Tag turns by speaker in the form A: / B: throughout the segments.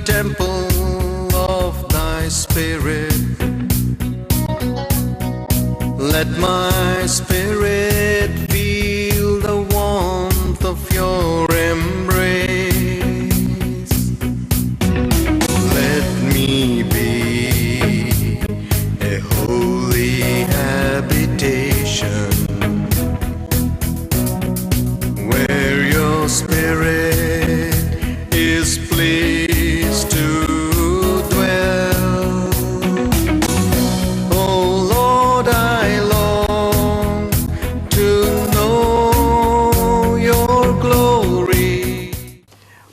A: temple of thy spirit. Let my spirit feel the warmth of your embrace. Let me be a holy habitation where your spirit is pleased to dwell. Oh Lord, I long to know your glory.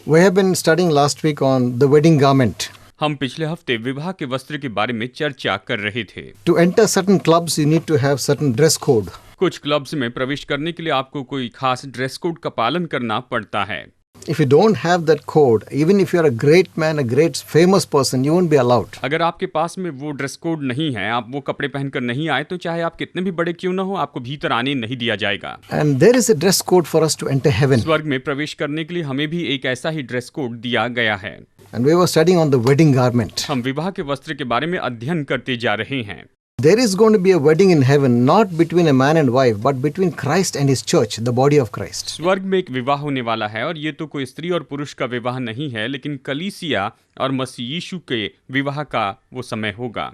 B: We have been studying last week on the wedding garment.
C: हम पिछले हफ्ते विवाह के वस्त्र के बारे में चर्चा कर रहे थे।
B: To enter certain clubs, you need to have certain dress code.
C: कुछ क्लब्स में प्रवेश करने के लिए आपको कोई खास ड्रेस कोड का पालन करना पड़ता है।
B: If you don't have that code, even if you are a great man, a great famous person, you won't be allowed.
C: अगर आपके पास में वो ड्रेस कोड नहीं है, आप वो कपड़े पहनकर नहीं आए, तो चाहे आप कितने भी बड़े क्यों ना हो, आपको भीतर आने नहीं दिया जाएगा।
B: And there is a dress code for us to enter heaven.
C: स्वर्ग में प्रवेश करने के लिए हमें भी एक ऐसा ही ड्रेस कोड दिया गया है।
B: And we were studying on the wedding garment.
C: हम विवाह के वस्त्र के बारे में अध्ययन करते जा रहे हैं।
B: There is going to be a wedding in heaven, not between a man and wife, but between Christ and his church, the body of Christ.
C: स्वर्ग में एक विवाह होने वाला है, और ये तो कोई स्त्री और पुरुष का विवाह नहीं है, लेकिन कलीसिया और मसीह यीशु के विवाह का वो समय होगा।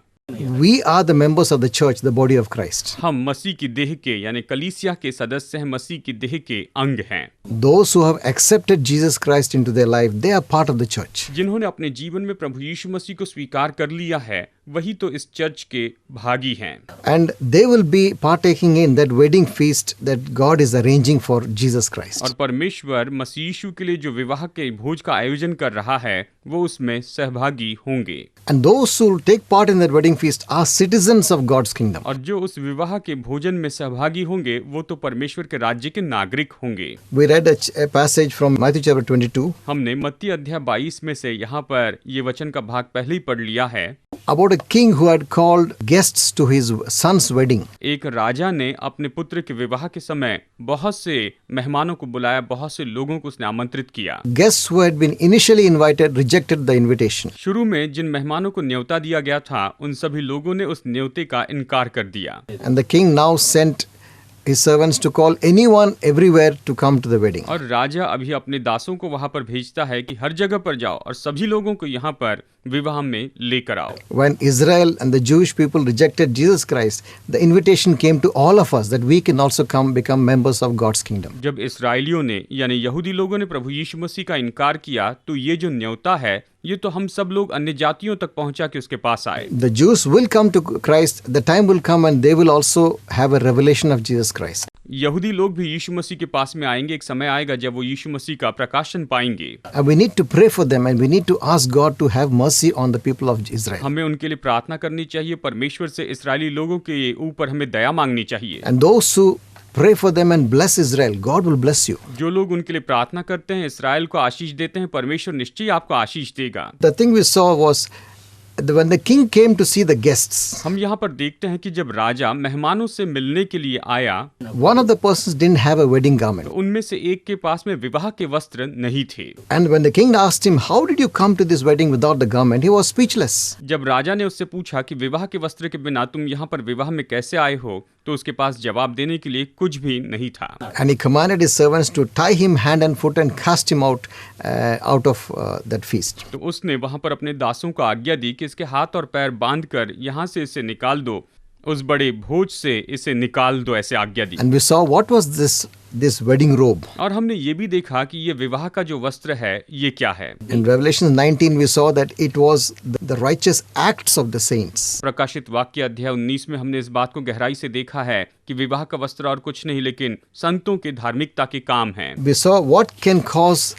B: We are the members of the church, the body of Christ.
C: हम मसीह की देह के यानी कलीसिया के सदस्य हैं, मसीह की देह के अंग हैं।
B: Those who have accepted Jesus Christ into their life, they are part of the church.
C: जिन्होंने अपने जीवन में प्रभु यीशु मसीह को स्वीकार कर लिया है, वही तो इस चर्च के भागी हैं।
B: And they will be partaking in that wedding feast that God is arranging for Jesus Christ.
C: और परमेश्वर मसीह यीशु के लिए जो विवाह के भोज का आयोजन कर रहा है, वो उसमें सहभागी होंगे।
B: And those who will take part in that wedding feast are citizens of God's kingdom.
C: और जो उस विवाह के भोजन में सहभागी होंगे, वो तो परमेश्वर के राज्य के नागरिक होंगे।
B: We read a passage from Matthew chapter 22
C: हमने मत्ती अध्याय 22 में से यहाँ पर ये वचन का भाग पहले ही पढ़ लिया है।
B: about a king who had called guests to his son's wedding.
C: एक राजा ने अपने पुत्र के विवाह के समय बहुत से मेहमानों को बुलाया, बहुत से लोगों को उसने आमंत्रित किया।
B: Guests who had been initially invited rejected the invitation.
C: शुरू में जिन मेहमानों को न्योता दिया गया था, उन सभी लोगों ने उस न्योते का इनकार कर दिया।
B: And the king now sent his servants to call anyone everywhere to come to the wedding.
C: और राजा अभी अपने दासों को वहां पर भेजता है कि हर जगह पर जाओ और सभी लोगों को यहाँ पर विवाह में लेकर आओ।
B: When Israel and the Jewish people rejected Jesus Christ, the invitation came to all of us that we can also become members of God's kingdom.
C: जब इस्राएलियों ने यानी यहूदी लोगों ने प्रभु यीशु मसीह का इनकार किया, तो ये जो न्योता है, ये तो हम सब लोग अन्य जातियों तक पहुंचा के उसके पास आए।
B: The Jews will come to Christ. The time will come and they will also have a revelation of Jesus Christ.
C: यहूदी लोग भी यीशु मसीह के पास में आएंगे। एक समय आएगा जब वो यीशु मसीह का प्रकाशन पाएंगे।
B: And we need to pray for them and we need to ask God to have mercy on the people of Israel.
C: हमें उनके लिए प्रार्थना करनी चाहिए। परमेश्वर से इस्राएली लोगों के ऊपर हमें दया मांगनी चाहिए।
B: And those who pray for them and bless Israel, God will bless you.
C: जो लोग उनके लिए प्रार्थना करते हैं, इस्राएल को आशीष देते हैं, परमेश्वर निश्चय आपको आशीष देगा।
B: The thing we saw was when the king came to see the guests,
C: हम यहाँ पर देखते हैं कि जब राजा मेहमानों से मिलने के लिए आया,
B: one of the persons didn't have a wedding garment.
C: तो उनमें से एक के पास में विवाह के वस्त्र नहीं थे।
B: And when the king asked him, how did you come to this wedding without the garment? He was speechless.
C: जब राजा ने उससे पूछा कि विवाह के वस्त्र के बिना तुम यहाँ पर विवाह में कैसे आए हो, तो उसके पास जवाब देने के लिए कुछ भी नहीं था।
B: And he commanded his servants to tie him hand and foot and cast him out of that feast.
C: तो उसने वहां पर अपने दासों को आज्ञा दी कि इसके हाथ और पैर बांधकर यहाँ से इसे निकाल दो, उस बड़े भोज से इसे निकाल दो, ऐसे आज्ञा दी।
B: And we saw what was this wedding robe.
C: और हमने ये भी देखा कि ये विवाह का जो वस्त्र है, ये क्या है।
B: In Revelation 19 we saw that it was the righteous acts of the saints.
C: प्रकाशित वाक्य अध्याय 19 में हमने इस बात को गहराई से देखा है कि विवाह का वस्त्र और कुछ नहीं लेकिन संतों के धार्मिकता के काम हैं।
B: We saw what can cause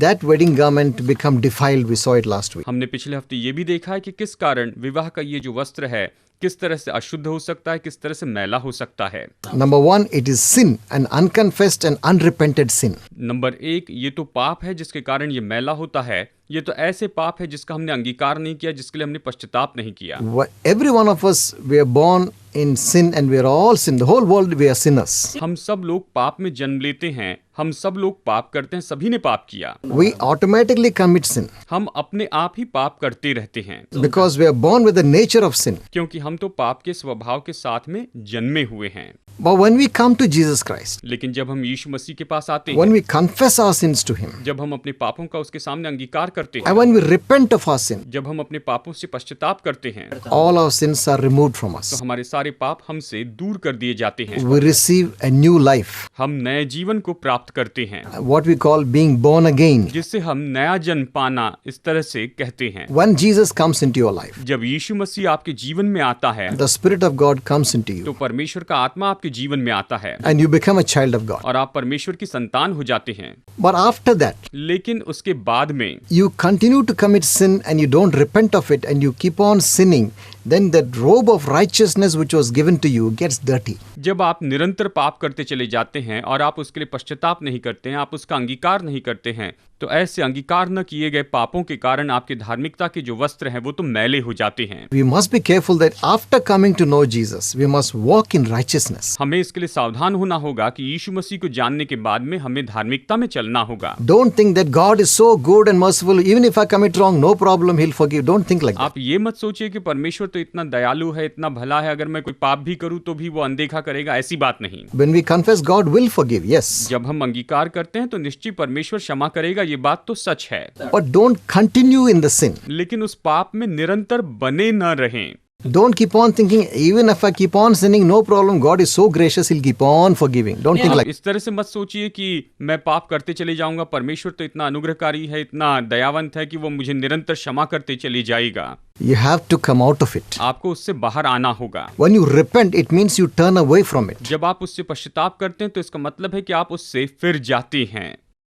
B: that wedding garment to become defiled. We saw it last week.
C: हमने पिछले हफ्ते ये भी देखा है कि किस कारण विवाह का ये जो वस्त्र है किस तरह से अशुद्ध हो सकता है, किस तरह से मैला हो सकता है।
B: Number 1, it is sin, an unconfessed and unrepented sin.
C: Number 1, ये तो पाप है जिसके कारण ये मैला होता है, ये तो ऐसे पाप है जिसका हमने अंगीकार नहीं किया, जिसके लिए हमने पश्चाताप नहीं किया।
B: Every one of us, we are born in sin and we are all sin. The whole world, we are sinners.
C: हम सब लोग पाप में जन्म लेते हैं, हम सब लोग पाप करते हैं, सभी ने पाप किया।
B: We automatically commit sin
C: हम अपने आप ही पाप करते रहते हैं,
B: because we are born with the nature of sin.
C: क्योंकि हम तो पाप के स्वभाव के साथ में जन्मे हुए हैं।
B: But when we come to Jesus Christ,
C: लेकिन जब हम यीशु मसीह के पास आते
B: when
C: हैं,
B: we confess our sins to Him,
C: जब हम अपने पापों का उसके सामने अंगीकार करते हैं,
B: and when we repent of our sin,
C: जब हम अपने पापों से पश्चाताप करते हैं,
B: all our sins are removed from
C: तो
B: us.
C: हमारे सारे पाप हमसे दूर कर दिए जाते हैं।
B: We receive a new life,
C: हम नए जीवन को प्राप्त करते हैं,
B: what we call being born again.
C: जिससे हम नया जन्म पाना इस तरह से कहते हैं।
B: When Jesus comes into your life,
C: जब यीशु मसीह आपके जीवन में आता है,
B: the Spirit of God comes into
C: तो
B: you,
C: परमेश्वर का आत्मा आपके जीवन में आता है
B: and you become a child of God.
C: और आप परमेश्वर की संतान हो जाते हैं।
B: But after that,
C: लेकिन उसके बाद में
B: you continue to commit sin and you don't repent of it and you keep on sinning, then that robe of righteousness which was given to you gets dirty.
C: जब आप निरंतर पाप करते चले जाते हैं और आप उसके लिए पश्चाताप नहीं करते हैं, आप उसका अंगीकार नहीं करते हैं, तो ऐसे अंगीकार न किए गए पापों के कारण आपके धार्मिकता के जो वस्त्र हैं वो तो मैले हो जाते हैं।
B: We must be careful that after coming to know Jesus, we must walk in righteousness.
C: हमें इसके लिए सावधान होना होगा कि यीशु मसीह को जानने के बाद में हमें धार्मिकता में चलना होगा।
B: Don't think that God is so good and merciful, even if I commit wrong, no problem, He'll forgive. Don't think like that.
C: आप ये मत सोचिए कि परमेश्वर तो इतना दयालु है, इतना भला है, अगर मैं कोई पाप भी करूं तो भी वो अनदेखा करेगा, ऐसी बात नहीं।
B: When we confess, God will forgive, yes.
C: जब हम अंगीकार करते हैं तो निश्चय परमेश्वर क्षमा करेगा, ये बात तो सच है।
B: But don't continue in the sin.
C: लेकिन उस पाप में निरंतर बने न रहें।
B: Don't keep on thinking, even if I keep on sinning, no problem, God is so gracious, He'll keep on forgiving. Don't think
C: आप
B: like
C: इस तरह से मत सोचिए कि मैं पाप करते चले जाऊंगा, परमेश्वर तो इतना अनुग्रहकारी है, इतना दयावंत है कि वो मुझे निरंतर क्षमा करते चले जाएगा।
B: You have to come out of it.
C: आपको उससे बाहर आना होगा।
B: When you repent, it means you turn away from it.
C: जब आप उससे पश्चाताप करते हैं तो इसका मतलब है कि आप उससे फिर जाते हैं।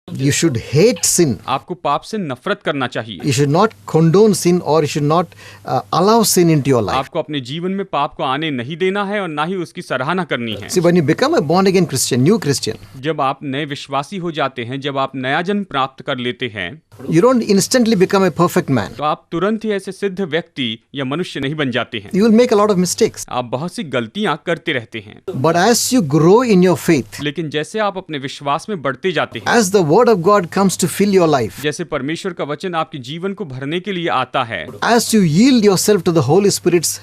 B: You should hate sin.
C: आपको पाप से नफरत करना चाहिए।
B: You should not condone sin or you should not allow sin into your life.
C: आपको अपने जीवन में पाप को आने नहीं देना है और ना ही उसकी सराहना करनी है।
B: See, when you become a born again Christian, new Christian,
C: जब आप नए विश्वासी हो जाते हैं, जब आप नया जन्म प्राप्त कर लेते हैं,
B: you don't instantly become a perfect man.
C: तो आप तुरंत ही ऐसे सिद्ध व्यक्ति या मनुष्य नहीं बन जाते हैं।
B: You will make a lot of mistakes.
C: आप बहुत सी गलतियां करते रहते हैं,
B: But as you grow in your faith,
C: लेकिन जैसे आप अपने विश्वास में बढ़ते जाते हैं,
B: as the word of God comes to fill your life,
C: जैसे परमेश्वर का वचन आपके जीवन को भरने के लिए आता है,
B: as you yield yourself to the Holy Spirit's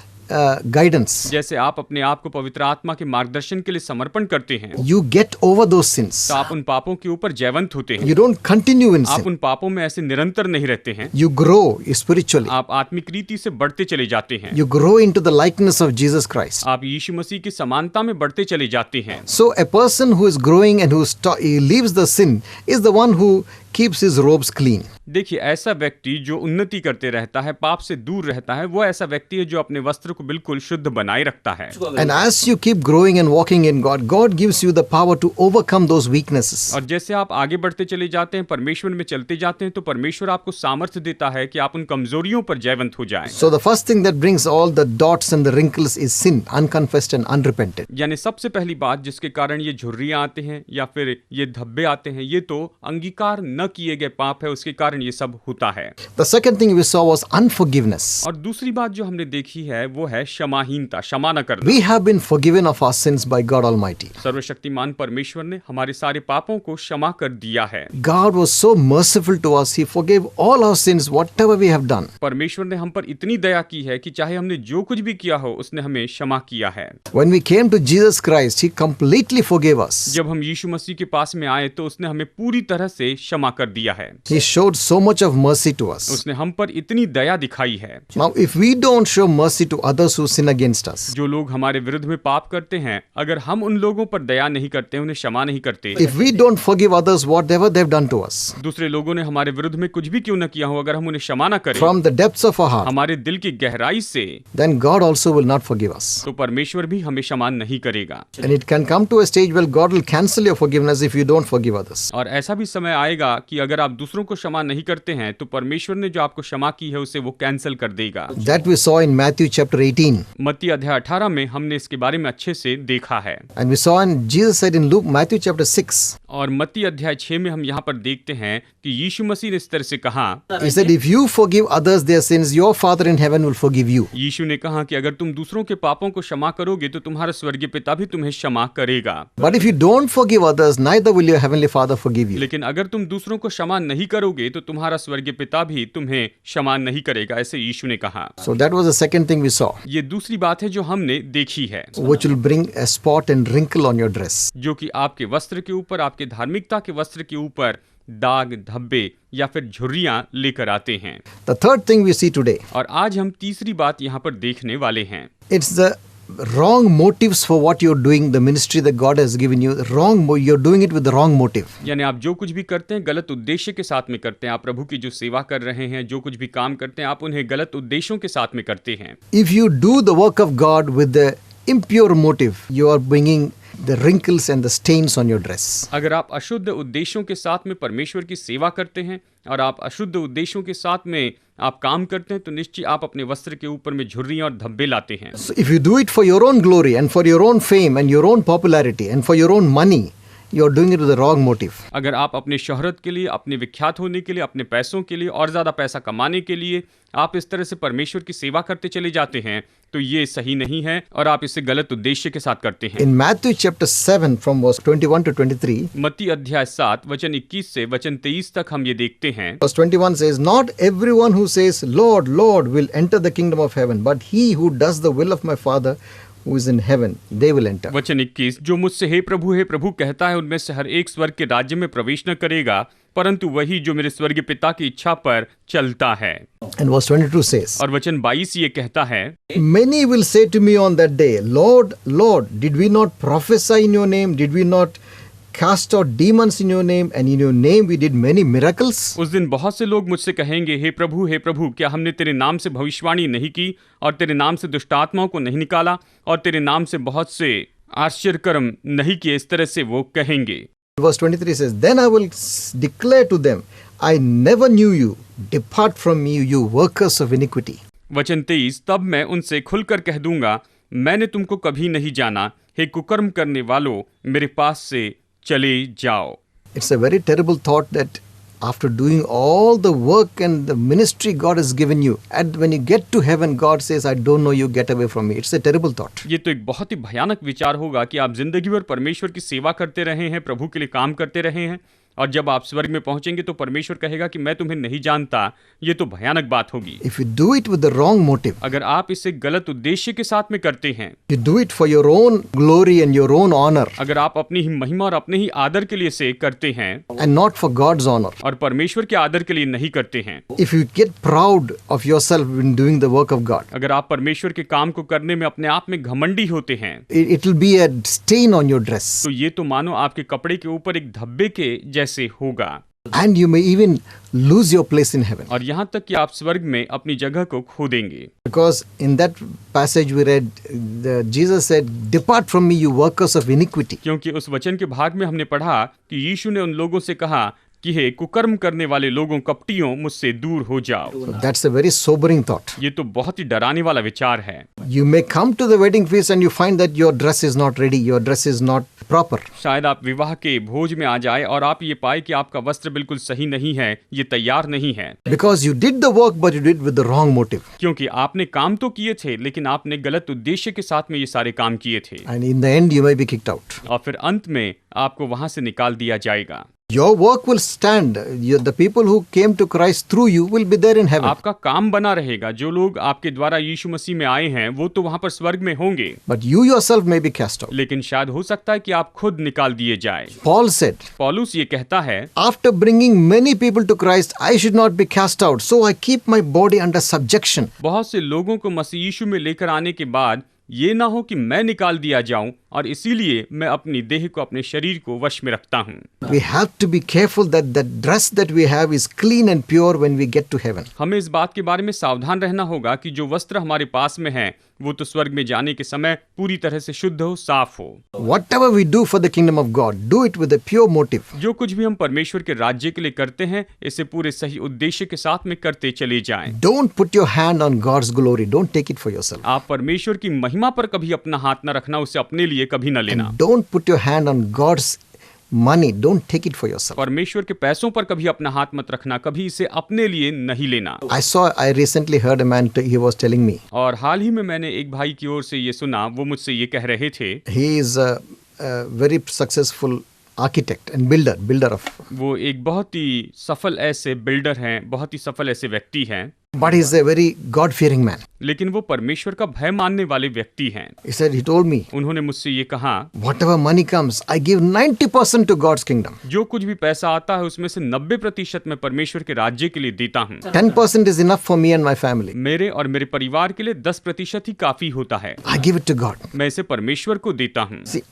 B: guidance,
C: जैसे आप अपने आप को पवित्र आत्मा के मार्गदर्शन के लिए समर्पण करते हैं,
B: you get over those sins.
C: तो आप उन पापों के ऊपर जयवंत होते हैं।
B: You don't continue in
C: आप
B: sin.
C: उन पापों में ऐसे निरंतर नहीं रहते हैं,
B: You grow spiritually.
C: आप आत्मिक रीति से बढ़ते चले जाते हैं,
B: You grow into the likeness of Jesus Christ.
C: आप यीशु मसीह की समानता में बढ़ते चले जाते हैं।
B: So a person who is growing and he leaves the sin is the one who keeps his robes clean.
C: देखिए, ऐसा व्यक्ति जो उन्नति करते रहता है, पाप से दूर रहता है, वो ऐसा व्यक्ति है जो अपने वस्त्र को बिल्कुल शुद्ध बनाए रखता है।
B: And as you keep growing and walking in God, God gives you the power to overcome those weaknesses.
C: और जैसे आप आगे बढ़ते चले जाते हैं, परमेश्वर में चलते जाते हैं, तो परमेश्वर आपको सामर्थ्य देता है कि आप उन कमजोरियों पर जयवंत हो जाएं।
B: So the first thing that brings all the dots and the wrinkles is sin, unconfessed and unrepented.
C: यानी सबसे पहली बात जिसके कारण ये झुर्रियां आते हैं या फिर ये धब्बे आते हैं, ये तो अंगीकार न किए गए पाप है, उसके कारण ये सब होता है।
B: The second thing we saw was unforgiveness.
C: और दूसरी बात जो हमने देखी है वो है क्षमाहीनता, क्षमा न करना।
B: We have been forgiven of our sins by God Almighty.
C: सर्वशक्तिमान परमेश्वर ने हमारे सारे पापों को क्षमा कर दिया है।
B: God was so merciful to us. He forgave all our sins, whatever we have done.
C: परमेश्वर ने हम पर इतनी दया की है कि चाहे हमने जो कुछ भी किया हो, उसने हमें क्षमा किया है।
B: When we came to Jesus Christ, He completely forgave us.
C: जब हम यीशु मसीह के पास में आए तो उसने हमें पूरी तरह से क्षमा कर दिया है।
B: He showed so much of mercy to us.
C: उसने हम पर इतनी दया दिखाई है।
B: Now, if we don't show mercy to others who sin against us,
C: जो लोग हमारे विरुद्ध में पाप करते हैं, अगर हम उन लोगों पर दया नहीं करते, उन्हें क्षमा नहीं करते,
B: if we don't forgive others whatever they've done to us,
C: दूसरे लोगों ने हमारे विरुद्ध में कुछ भी क्यों न किया हो, अगर हम उन्हें क्षमा न करें
B: from the depths of our heart,
C: हमारे दिल की गहराई से,
B: then God also will not forgive us.
C: तो परमेश्वर भी हमें क्षमा नहीं करेगा।
B: And it can come to a stage where God will cancel your forgiveness if you don't forgive others.
C: और ऐसा भी समय आएगा कि अगर आप दूसरों को क्षमा नहीं करते हैं तो परमेश्वर ने जो आपको क्षमा की है उसे वो कैंसिल कर देगा।
B: That we saw in Matthew chapter 18.
C: मत्ती अध्याय 18 में हमने इसके बारे में अच्छे से देखा है।
B: And we saw, and Jesus said in Matthew chapter 6,
C: और मत्ती अध्याय 6 में हम यहाँ पर देखते हैं कि यीशु मसीह ने इस तरह से कहा,
B: He said, if you forgive others their sins, your Father in heaven will forgive you.
C: यीशु ने कहा कि अगर तुम दूसरों के पापों को क्षमा करोगे तो तुम्हारा स्वर्गीय पिता भी तुम्हें क्षमा करेगा।
B: But if you don't forgive others, neither will your heavenly Father forgive you.
C: लेकिन अगर तुम दूसरों को क्षमा नहीं करोगे तो तुम्हारा स्वर्गीय पिता भी तुम्हें क्षमा नहीं करेगा, ऐसे यीशु ने कहा।
B: So that was the second thing we saw,
C: ये दूसरी बात है जो हमने देखी है,
B: which will bring a spot and wrinkle on your dress.
C: जो कि आपके वस्त्र के ऊपर, आपके धार्मिकता के वस्त्र के ऊपर दाग, धब्बे या फिर झुर्रियां लेकर आते हैं।
B: The third thing we see today,
C: और आज हम तीसरी बात यहाँ पर देखने वाले हैं।
B: it's the wrong motives for what you're doing, the ministry that God has given you. You're doing it with the wrong motive.
C: यानी आप जो कुछ भी करते हैं गलत उद्देश्य के साथ में करते हैं। आप प्रभु की जो सेवा कर रहे हैं, जो कुछ भी काम करते हैं, आप उन्हें गलत उद्देश्यों के साथ में करते हैं।
B: If you do the work of God with the impure motive, you are bringing the wrinkles and the stains on your dress.
C: अगर आप अशुद्ध उद्देश्यों के साथ में परमेश्वर की सेवा करते हैं और आप अशुद्ध उद्देश्यों के साथ में आप काम करते हैं तो निश्चय आप अपने वस्त्र के ऊपर में झुर्रियां और धब्बे लाते हैं।
B: So if you do it for your own glory and for your own fame and your own popularity and for your own money, you are doing it with the wrong motive.
C: अगर आप अपने शोहरत के लिए, अपने विख्यात होने के लिए, अपने पैसों के लिए और ज़्यादा पैसा कमाने के लिए आप इस तरह से परमेश्वर की सेवा करते चले जाते हैं तो ये सही नहीं है और आप इसे गलत उद्देश्य के साथ करते हैं।
B: In Matthew chapter 7 from verse 21 to 23,
C: मत्ती अध्याय 7 वचन 21 से वचन 23 तक हम ये देखते हैं।
B: verse 21 says, not everyone who says, Lord, Lord, will enter the kingdom of heaven, but he who does the will of my Father who is in heaven, they will enter.
C: वचन 21, जो मुझसे हे प्रभु कहता है उनमें से हर एक स्वर्ग के राज्य में प्रवेश न करेगा, परंतु वही जो मेरे स्वर्गीय पिता की इच्छा पर चलता है।
B: And verse 22 says,
C: और वचन 22 ये कहता है,
B: many will say to me on that day, Lord, Lord, did we not prophesy in your name? Did we not cast out demons in your name? And in your name we did many miracles?
C: उस दिन बहुत से लोग मुझसे कहेंगे, हे प्रभु, क्या हमने तेरे नाम से भविष्यवाणी नहीं की और तेरे नाम से दुष्ट आत्माओं को नहीं निकाला और तेरे नाम से बहुत से आश्चर्य कर्म नहीं किए? इस तरह से वो कहेंगे।
B: Verse 23 says, then I will declare to them, I never knew you. Depart from me, you workers of iniquity.
C: वचन 23, तब मैं उनसे खुलकर कह दूंगा, मैंने तुमको कभी नहीं जाना, हे कुकर्म करने वालों, मेरे पास से चले जाओ।
B: It's a very terrible thought that after doing all the work and the ministry God has given you, and when you get to heaven, God says, I don't know you, get away from me. It's a terrible thought.
C: ये तो एक बहुत ही भयानक विचार होगा कि आप जिंदगी भर परमेश्वर की सेवा करते रहे हैं, प्रभु के लिए काम करते रहे हैं और जब आप स्वर्ग में पहुंचेंगे तो परमेश्वर कहेगा कि मैं तुम्हें नहीं जानता। ये तो भयानक बात होगी।
B: If you do it with the wrong motive,
C: अगर आप इसे गलत उद्देश्य के साथ में करते हैं,
B: you do it for your own glory and your own honor,
C: अगर आप अपनी ही महिमा और अपने ही आदर के लिए से करते हैं
B: and not for God's honor,
C: और परमेश्वर के आदर के लिए नहीं करते हैं,
B: if you get proud of yourself in doing the work of God,
C: अगर आप परमेश्वर के काम को करने में अपने आप में घमंडी होते हैं,
B: it will be a stain on your dress.
C: तो ये तो मानो आपके कपड़े के ऊपर एक धब्बे के जैसे होगा।
B: And you may even lose your place in heaven.
C: और यहाँ तक कि आप स्वर्ग में अपनी जगह को खो देंगे।
B: Because in that passage we read, Jesus said, depart from me, you workers of iniquity.
C: क्योंकि उस वचन के भाग में हमने पढ़ा कि यीशु ने उन लोगों से कहा कि हे कुकर्म करने वाले लोगों, कपटियों, मुझसे दूर हो जाओ।
B: So that's a very sobering thought.
C: ये तो बहुत ही डराने वाला विचार है।
B: You may come to the wedding feast and you find that your dress is not ready, your dress is not proper.
C: शायद आप विवाह के भोज में आ जाए और आप ये पाए कि आपका वस्त्र बिल्कुल सही नहीं है, ये तैयार नहीं है।
B: Because you did the work but you did with the wrong motive.
C: क्योंकि आपने काम तो किए थे लेकिन आपने गलत उद्देश्य के साथ में ये सारे काम किए थे।
B: And in the end you may be kicked out.
C: और फिर अंत में आपको वहां से निकाल दिया जाएगा।
B: Your work will stand. The people who came to Christ through you will be there in heaven.
C: आपका काम बना रहेगा। जो लोग आपके द्वारा यीशु मसीह में आए हैं वो तो वहां पर स्वर्ग में होंगे।
B: But you yourself may be cast out.
C: लेकिन शायद हो सकता है कि आप खुद निकाल दिए जाए।
B: Paul said,
C: पौलुस ये कहता है,
B: after bringing many people to Christ, I should not be cast out. So I keep my body under subjection.
C: बहुत से लोगों को मसीह यीशु में लेकर आने के बाद ये ना हो कि मैं निकाल दिया जाऊं और इसीलिए मैं अपनी देह को, अपने शरीर को वश में रखता हूं।
B: We have to be careful that the dress that we have is clean and pure when we get to heaven.
C: हमें इस बात के बारे में सावधान रहना होगा कि जो वस्त्र हमारे पास में है वो तो स्वर्ग में जाने के समय पूरी तरह से शुद्ध हो, साफ हो।
B: Whatever we do for the kingdom of God, do it with a pure motive.
C: जो कुछ भी हम परमेश्वर के राज्य के लिए करते हैं, इसे पूरे सही उद्देश्य के साथ में करते चले जाएं।
B: Don't put your hand on God's glory. Don't take it for yourself.
C: आप परमेश्वर की महिमा पर कभी अपना हाथ न रखना, उसे अपने लिए कभी न लेना।
B: And don't put your hand on God's money. Don't take it for yourself.
C: परमेश्वर के पैसों पर कभी अपना हाथ मत रखना, कभी इसे अपने लिए नहीं लेना।
B: I recently heard a man, he was telling me,
C: और हाल ही में मैंने एक भाई की ओर से ये सुना, वो मुझसे ये कह रहे थे,
B: he is a very successful architect and builder of,
C: वो एक बहुत ही सफल ऐसे बिल्डर हैं, बहुत ही सफल ऐसे व्यक्ति हैं,
B: but he is a very God-fearing man.
C: लेकिन वो परमेश्वर का भय मानने वाले व्यक्ति हैं।
B: He told me,
C: उन्होंने मुझसे ये कहा,
B: whatever money comes, I give 90% to God's kingdom.
C: जो कुछ भी पैसा आता है उसमें से 90% मैं परमेश्वर के राज्य के लिए देता हूँ।
B: 10% is enough for me and my family.
C: मेरे और मेरे परिवार के लिए 10% ही काफी होता है।
B: I give it to God.
C: मैं इसे परमेश्वर को देता हूँ।
B: See,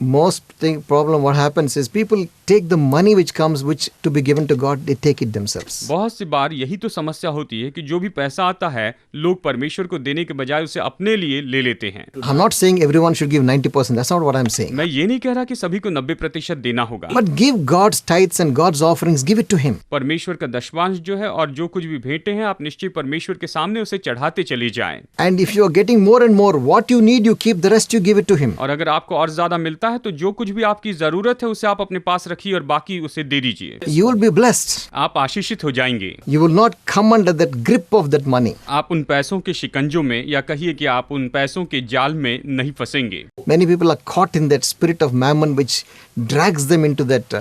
B: problem what happens is people take the money which comes, which to be given to God, they take it themselves.
C: बहुत सी बार यही तो समस्या होती है कि जो भी पैसा आता है, लोग परमेश्वर को देने के बजाय उसे अपने लिए ले लेते हैं।
B: I'm not saying everyone should give 90%. That's not what I'm saying.
C: मैं ये नहीं कह रहा कि सभी को 90% देना होगा।
B: But give God's tithes and God's offerings, give it to Him.
C: परमेश्वर का दशमांश जो है और जो कुछ भी भेंटे हैं, आप निश्चय परमेश्वर के सामने उसे चढ़ाते चले जाएं।
B: And if you are getting more and more, what you need, you keep, the rest you give it to Him.
C: और अगर आपको और ज्यादा मिलता है तो जो कुछ भी आपकी जरूरत है उसे आप अपने पास रखिए और बाकी उसे दे दीजिए।
B: You will be blessed.
C: आप आशीषित हो जाएंगे।
B: You will not come under that grip of that money.
C: आप उन पैसों के शिकंजों में, या कहिए कि आप उन पैसों के जाल में नहीं फंसेंगे।
B: Many people are caught in that spirit of mammon which drags them into that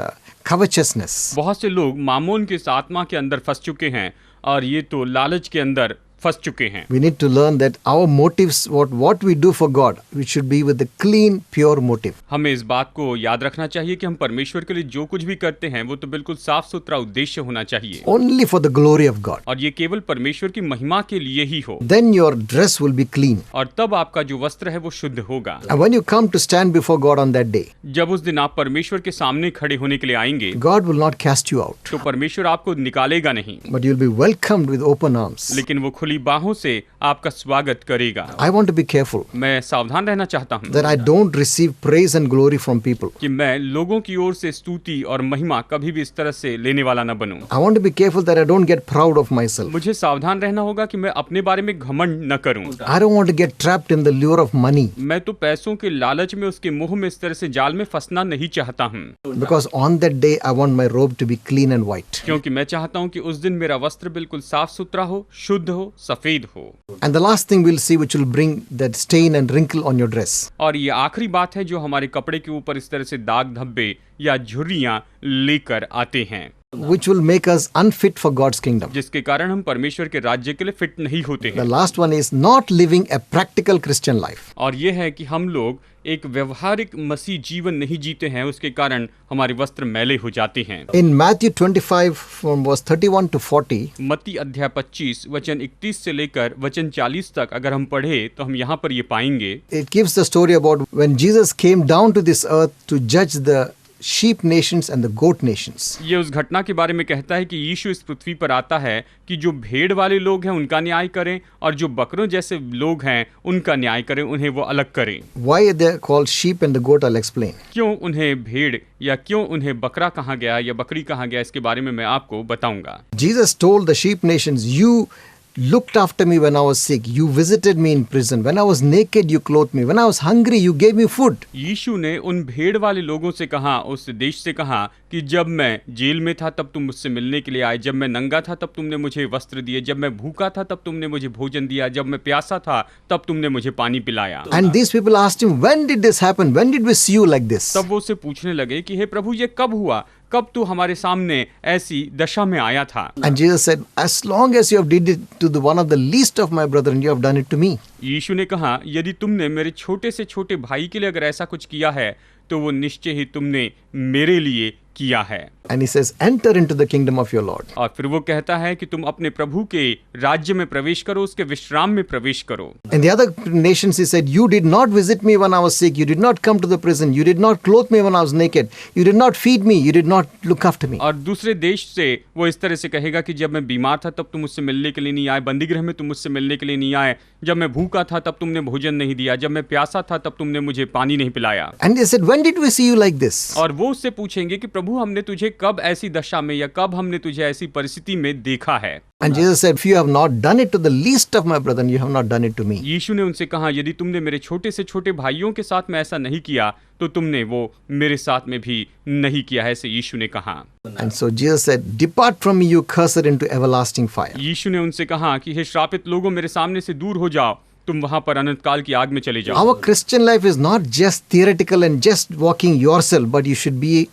B: covetousness.
C: बहुत से लोग मामोन के इस आत्मा के अंदर फंस चुके हैं और ये तो लालच के अंदर फंस चुके हैं।
B: We need to learn that our motives, what we do for God, we should be with a clean, pure motive.
C: हमें इस बात को याद रखना चाहिए कि हम परमेश्वर के लिए जो कुछ भी करते हैं वो तो बिल्कुल साफ सुथरा उद्देश्य होना चाहिए,
B: Only for the glory of God.
C: और ये केवल परमेश्वर की महिमा के लिए ही हो।
B: Then your dress will be clean.
C: और तब आपका जो वस्त्र है वो शुद्ध होगा।
B: And when you come to stand before God on that day,
C: जब उस दिन आप परमेश्वर के सामने खड़े होने के लिए आएंगे,
B: God will not cast you out,
C: तो परमेश्वर आपको निकालेगा नहीं,
B: but you'll be welcomed with open arms.
C: लेकिन वो खुली बाहों से आपका स्वागत करेगा।
B: I want to be careful
C: मैं सावधान रहना चाहता हूँ
B: that I don't receive praise and glory from people.
C: कि मैं लोगों की ओर से स्तुति और महिमा कभी भी इस तरह से लेने वाला न बनूं।
B: I want to be careful that I don't get proud of myself.
C: मुझे सावधान रहना होगा कि मैं अपने बारे में घमंड न करूं।
B: I don't want to get trapped in the lure of money,
C: मैं तो पैसों के लालच में, उसके मोह में इस तरह से जाल में फंसना नहीं चाहता हूं,
B: because on that day I want my robe to be clean and white.
C: क्योंकि मैं चाहता हूं कि उस दिन मेरा वस्त्र बिल्कुल साफ सुथरा हो, शुद्ध हो, सफेद हो।
B: And the last thing we'll see which will bring that stain and wrinkle on your dress.
C: और ये आखिरी बात है जो हमारे कपड़े के ऊपर इस तरह से दाग धब्बे या झुर्रियां लेकर आते हैं,
B: which will make us unfit for God's kingdom.
C: जिसके कारण हम परमेश्वर के राज्य के लिए फिट नहीं होते
B: The
C: हैं।
B: last one is not living a practical Christian life.
C: और ये है कि हम लोग एक व्यवहारिक मसीह जीवन नहीं जीते हैं, उसके कारण हमारे वस्त्र मैले हो जाते हैं।
B: In Matthew 25 from verse 31 to 40,
C: मत्ती अध्याय 25 वचन 31 से लेकर वचन 40 तक अगर हम पढ़े तो हम यहाँ पर ये पाएंगे,
B: it gives the story about when Jesus came down to this earth to judge the sheep nations and the goat nations.
C: ये उस घटना के बारे में कहता है कि यीशु इस पृथ्वी पर आता है कि जो भेड़ वाले लोग हैं उनका न्याय करें और जो बकरों जैसे लोग हैं उनका न्याय करें, उन्हें वो अलग करें।
B: Why they are called sheep and the goat, I'll explain.
C: क्यों उन्हें भेड़ या क्यों उन्हें बकरा कहा गया या बकरी कहा गया, इसके बारे में मैं आपको बताऊंगा।
B: Jesus told the sheep nations, you looked after me when I was sick, you visited me in prison, when I was naked you clothed me, when I was hungry you gave me food.
C: यीशु ने उन भेड़ वाले लोगों से कहा, उस देश से कहा कि जब मैं जेल में था तब तुम मुझसे मिलने के लिए आए, जब मैं नंगा था तब तुमने मुझे वस्त्र दिए, जब मैं भूखा था तब तुमने मुझे भोजन दिया, जब मैं प्यासा था तब तुमने मुझे पानी पिलाया।
B: And these people asked him, when did this happen? When did we see you like this?
C: तब वो उससे पूछने लगे कि हे प्रभु, ये कब हुआ, कब तू हमारे सामने ऐसी दशा में आया था?
B: And Jesus said, as long as you have did it to the one of the least of my brethren, you have done it to me.
C: यीशु ने कहा, यदि तुमने मेरे छोटे से छोटे भाई के लिए अगर ऐसा कुछ किया है तो वो निश्चय ही तुमने मेरे लिए किया है।
B: And he says, enter into the kingdom of your Lord.
C: और फिर वो कहता है कि तुम अपने प्रभु के राज्य में प्रवेश करो, उसके विश्राम में प्रवेश करो।
B: And the other nations, he said, you did not visit me when I was sick. You did not come to the prison. You did not clothe me when I was naked. You did not feed me. You did not look after me.
C: और दूसरे देश से वो इस तरह से कहेगा कि जब मैं बीमार था तब तुम मुझसे मिलने के लिए नहीं आए, बंदीगृह में तुम मुझसे मिलने के लिए नहीं आए, जब मैं भूखा था तब तुमने भोजन नहीं दिया, जब मैं प्यासा था तब तुमने मुझे पानी नहीं पिलाया।
B: And they said, when did we see you like this?
C: और वो उससे पूछेंगे कि प्रभु हमने तुझे कब ऐसी दशा में या कब हमने तुझे ऐसी परिस्थिति में देखा है।
B: And Jesus said, if you have not done it to the least of my brethren, you have not done it to me.
C: यीशु ने उनसे कहा, यदि तुमने मेरे छोटे से छोटे भाइयों के साथ में ऐसा नहीं किया तो तुमने वो मेरे साथ में भी नहीं किया है, ऐसे यीशु ने कहा।
B: And so Jesus said, depart from me, you cursed, into everlasting fire.
C: यीशु ने उनसे कहा कि हे श्रापित लोगों, मेरे सामने से दूर हो जाओ, तुम वहां पर अनंत काल की आग में चले जाओ।
B: Our Christian life is not just theoretical and just walking yourself, but you should be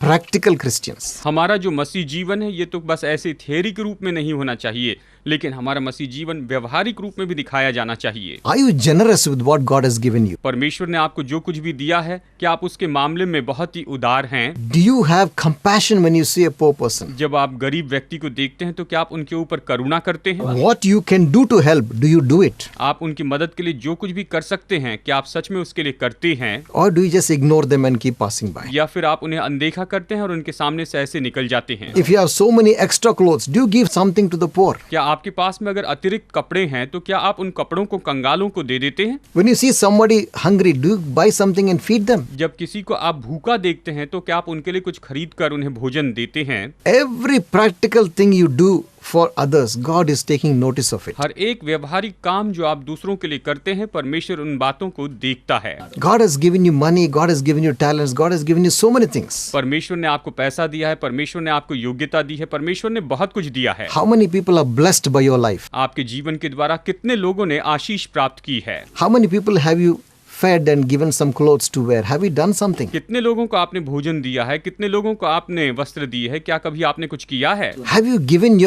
B: practical Christians.
C: हमारा जो मसीह जीवन है ये तो बस ऐसे थियरी के रूप में नहीं होना चाहिए, लेकिन हमारा मसीह जीवन व्यवहारिक रूप में भी दिखाया जाना चाहिए।
B: Are you generous with what God has given you?
C: परमेश्वर ने आपको जो कुछ भी दिया है, क्या आप उसके मामले में बहुत ही उदार हैं?
B: Do you have compassion when you see a poor person?
C: जब आप गरीब व्यक्ति को देखते हैं तो क्या आप उनके ऊपर करुणा करते हैं?
B: What you can do to help, do you do it?
C: आप उनकी मदद के लिए जो कुछ भी कर सकते हैं, क्या आप सच में उसके लिए करते हैं?
B: Or do you just ignore them and keep passing by?
C: या फिर आप उन्हें अनदेखा करते हैं और उनके सामने से ऐसे निकल जाते हैं?
B: If you have so many extra clothes, do you give something to the poor?
C: क्या आपके पास में अगर अतिरिक्त कपड़े हैं तो क्या आप उन कपड़ों को कंगालों को दे देते हैं?
B: When you see somebody hungry, do you buy something and feed them?
C: जब किसी को आप भूखा देखते हैं तो क्या आप उनके लिए कुछ खरीद कर उन्हें भोजन देते हैं?
B: Every practical thing you do for others, God is taking notice of it.
C: हर एक व्यवहारिक काम जो आप दूसरों के लिए करते हैं, परमेश्वर उन बातों को देखता है।
B: God has given you money, God has given you talents, God has given you so many things.
C: परमेश्वर ने आपको पैसा दिया है, परमेश्वर ने आपको योग्यता दी है, परमेश्वर ने बहुत कुछ दिया है।
B: How many people are blessed by your life?
C: आपके जीवन के द्वारा कितने लोगों ने आशीष प्राप्त की है?
B: How many people have you fed and given some clothes to wear? Have you done something?
C: कितने लोगों को आपने भोजन दिया है? कितने लोगों को आपने वस्त्र दिए है? क्या कभी आपने कुछ किया है?
B: Have you given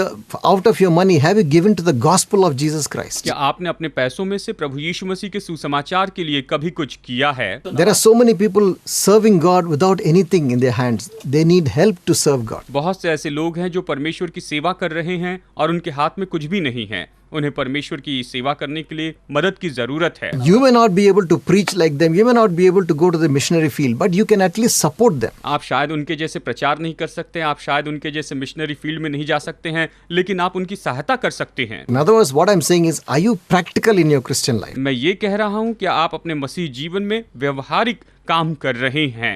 B: out of your money, have you given to the gospel of Jesus Christ?
C: क्या आपने अपने पैसों में से प्रभु यीशु मसीह के सुसमाचार के लिए कभी कुछ किया है?
B: There are so many people serving God without anything in their hands. They need help to serve God.
C: बहुत से ऐसे लोग हैं जो परमेश्वर की सेवा कर रहे हैं और उनके हाथ में कुछ भी नहीं है। उन्हें परमेश्वर की सेवा करने के लिए मदद की जरूरत है।
B: You may not be able to preach like them, you may not be able to go to the missionary field, but you can at least support them.
C: आप शायद उनके जैसे प्रचार नहीं कर सकते, आप शायद उनके जैसे मिशनरी फील्ड में नहीं जा सकते हैं, लेकिन आप उनकी सहायता कर सकते हैं।
B: In other words, what I'm saying is, are you practical in your Christian life?
C: मैं ये कह रहा हूँ कि आप अपने मसीह जीवन में व्यवहारिक काम कर रहे हैं।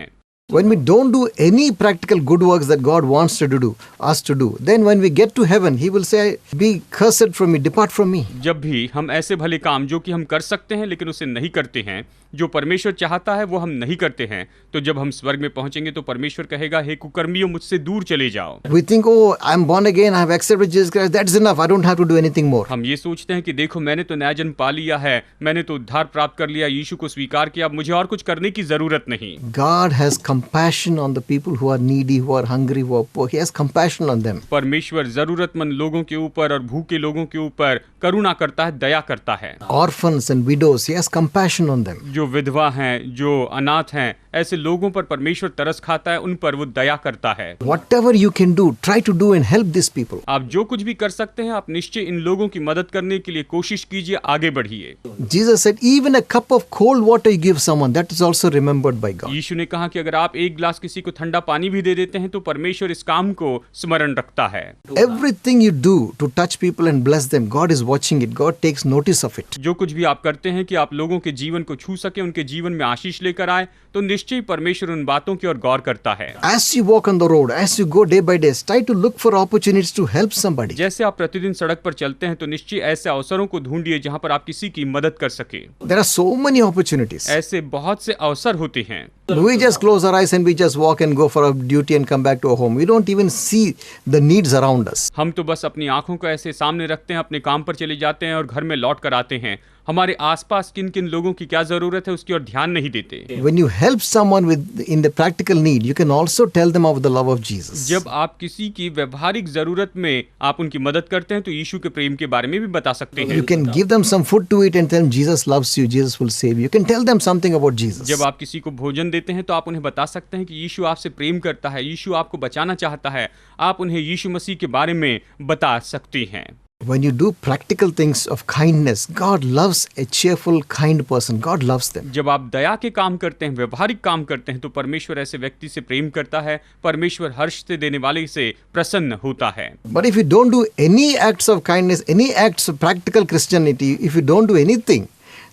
B: When we don't do any practical good works that God wants us to do, then when we get to heaven, He will say, "Be cursed from me, depart from me."
C: जब भी हम ऐसे भले काम जो कि हम कर सकते हैं लेकिन उसे नहीं करते हैं, जो परमेश्वर चाहता है वो हम नहीं करते हैं, तो जब हम स्वर्ग में पहुंचेंगे तो परमेश्वर कहेगा, हे कुकर्मियों, मुझसे दूर चले जाओ।
B: We think, oh, I'm born again, I have accepted Jesus Christ, that's enough, I don't have to do anything more.
C: हम ये सोचते हैं कि देखो, मैंने तो नया जन्म पा लिया है, मैंने तो उद्धार प्राप्त कर लिया, यीशु को स्वीकार किया, अब मुझे और कुछ करने की जरूरत नहीं।
B: God has compassion on the people who are needy, who are hungry, who are poor. He has compassion on them.
C: परमेश्वर जरूरतमंद लोगों के ऊपर और भूखे लोगों के ऊपर करुणा करता है, दया करता है।
B: Orphans and widows, He has compassion on them.
C: जो विधवा हैं, जो अनाथ हैं, ऐसे लोगों पर परमेश्वर तरस खाता है, उन पर वो दया करता है।
B: Whatever you can do, try to do and help these people.
C: आप जो कुछ भी कर सकते हैं, आप निश्चय इन लोगों की मदद करने के लिए कोशिश कीजिए, आगे बढ़िए।
B: Jesus said, even a cup of cold water you give someone, that is also remembered by God.
C: यीशु ने कहा कि अगर आप एक गिलास किसी को ठंडा पानी भी दे देते हैं तो परमेश्वर इस काम को स्मरण रखता है।
B: Everything you do to touch people and bless them, God is watching it. God takes notice of it.
C: जो कुछ भी आप करते हैं कि आप लोगों के जीवन को छू सके, उनके जीवन में आशीष लेकर आए, तो निश्चय परमेश्वर उन बातों की ओर गौर करता है।
B: As you walk on the road, as you go day by day, try to look for opportunities to help somebody.
C: जैसे आप प्रतिदिन सड़क पर चलते हैं तो निश्चय ऐसे अवसरों को ढूंढिए जहां पर आप किसी की मदद कर सके।
B: There are so many opportunities.
C: ऐसे बहुत से अवसर होते हैं।
B: We just close our eyes and we just walk and go for a duty and come back to our home. We don't even see the needs around us.
C: हम तो बस अपनी आंखों को ऐसे सामने रखते हैं, अपने काम पर चले जाते हैं और घर में लौट कर आते हैं। हमारे आसपास किन किन लोगों की क्या जरूरत है उसकी ओर ध्यान नहीं देते।
B: When you help someone in the practical need, you can also tell them of the love of Jesus.
C: जब आप किसी की व्यवहारिक जरूरत में आप उनकी मदद करते हैं तो यीशु के प्रेम के बारे में भी बता सकते हैं।
B: You can give them some food to eat and tell them Jesus loves you, Jesus will save you. You can tell them something about Jesus.
C: जब आप किसी को भोजन लेते हैं तो आप उन्हें बता सकते हैं कि यीशु आपसे प्रेम करता है, यीशु आपको बचाना चाहता है। आप उन्हें यीशु मसीह के बारे में बता सकती हैं।
B: When you do practical things of kindness, God loves a cheerful, kind person. God loves them.
C: जब आप दया के काम करते हैं, व्यवहारिक काम करते हैं, तो परमेश्वर ऐसे व्यक्ति से प्रेम करता है। परमेश्वर हर्ष से देने वाले से प्रसन्न होता है।
B: But if you don't do any acts of kindness, any acts of practical Christianity, if you don't do anything,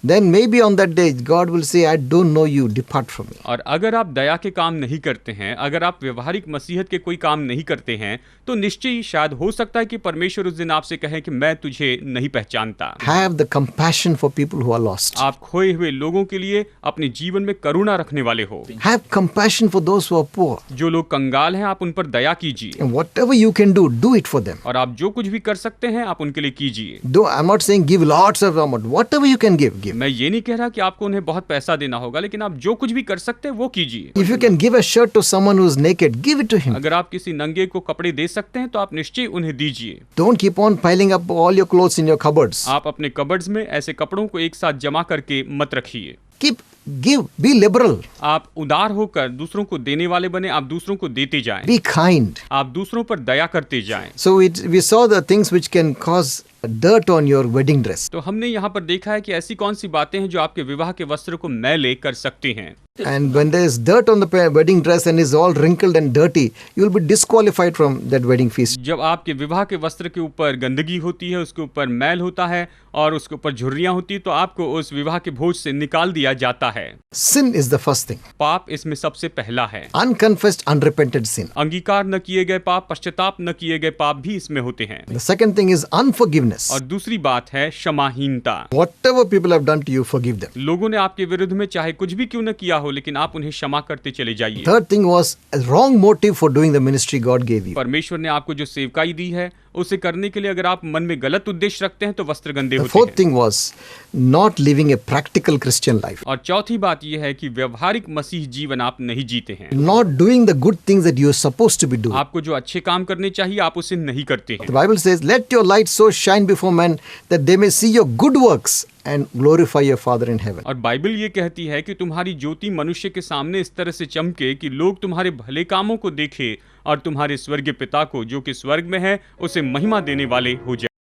B: then maybe on that day God will say, I don't know you, depart from me.
C: और अगर आप दया के काम नहीं करते हैं, अगर आप व्यवहारिक मसीहत के कोई काम नहीं करते हैं, तो निश्चय ही शायद हो सकता है कि परमेश्वर उस दिन आपसे कहे कि मैं तुझे नहीं पहचानता।
B: Have the compassion for people who are lost.
C: आप खोए हुए लोगों के लिए अपने जीवन में करुणा रखने वाले हो।
B: Have compassion for those who are poor.
C: जो लोग कंगाल हैं, आप उन पर दया कीजिए।
B: And whatever you can do it for them.
C: और आप जो कुछ भी कर सकते हैं, आप उनके लिए कीजिए।
B: Though I'm not saying give lots of amount. Whatever you can give.
C: मैं ये नहीं कह रहा कि आपको उन्हें बहुत पैसा देना होगा, लेकिन आप जो कुछ भी कर सकते हैं वो कीजिए।
B: If you can give a shirt to someone who's naked, give it to him.
C: अगर आप किसी नंगे को कपड़े दे सकते हैं तो आप निश्चय उन्हें दीजिए।
B: Don't keep on piling up all your clothes in your cupboards.
C: आप अपने कबर्ड्स में ऐसे कपड़ों को एक साथ जमा करके मत रखिए।
B: Give, be liberal,
C: आप उदार होकर दूसरों को देने वाले बने, आप दूसरों को देते जाएं,
B: be kind.
C: आप दूसरों पर दया करते जाएं।
B: So we saw the things which can cause dirt on your wedding dress.
C: तो हमने यहाँ पर देखा है कि ऐसी कौन सी बातें हैं जो आपके विवाह के वस्त्र को मैले कर सकती हैं।
B: And when there is dirt on the wedding dress and is all wrinkled and dirty, you will be disqualified from that wedding feast.
C: जब आपके विवाह के वस्त्र के ऊपर गंदगी होती है, उसके ऊपर मैल होता है और उसके ऊपर झुर्रियां होती है, तो आपको उस विवाह के भोज से निकाल दिया जाता है।
B: Sin is the first thing.
C: पाप इसमें सबसे पहला है।
B: Unconfessed, unrepented sin.
C: अंगीकार न किए गए पाप, पश्चाताप न किए गए पाप भी इसमें होते हैं।
B: The second thing is unforgiveness.
C: और दूसरी बात है क्षमाहीनता।
B: Whatever people have done to you, forgive them.
C: लोगों ने आपके विरुद्ध में चाहे कुछ भी क्यों न किया हो, लेकिन आप उन्हें क्षमा करते चले जाइए।
B: Third thing was a wrong motive for doing the ministry God gave you.
C: परमेश्वर ने आपको जो सेवकाई दी है, उसे करने के लिए अगर आप मन में गलत उद्देश्य रखते हैं तो वस्त्र गंदे
B: The
C: होते
B: fourth
C: हैं।
B: thing was not living a practical Christian life.
C: और चौथी बात यह है कि व्यवहारिक मसीह जीवन आप नहीं जीते हैं।
B: Not doing the good things that you are supposed to be doing.
C: आपको जो अच्छे काम करने चाहिए आप उसे नहीं करते
B: The
C: हैं।
B: Bible says, let your light so shine before men that they may see your good works and glorify your Father in heaven.
C: और बाइबल ये कहती है कि तुम्हारी ज्योति मनुष्य के सामने इस तरह से चमके कि लोग तुम्हारे भले कामों को देखें और तुम्हारे स्वर्गीय पिता को जो कि स्वर्ग में है उसे महिमा देने वाले हो जाए।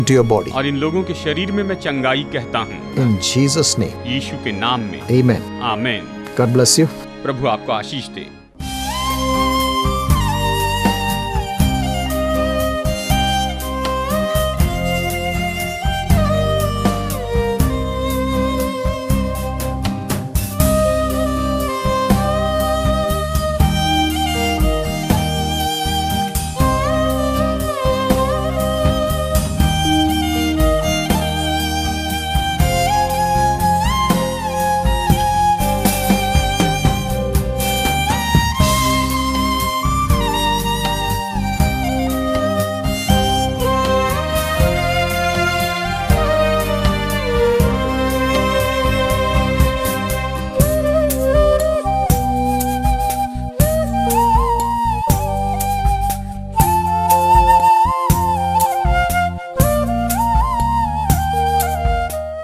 B: into your body.
C: और इन लोगों के शरीर में मैं चंगाई कहता हूँ
B: In Jesus' name.
C: यीशु के नाम में।
B: Amen.
C: आमीन।
B: God bless you.
C: प्रभु आपको आशीष दे।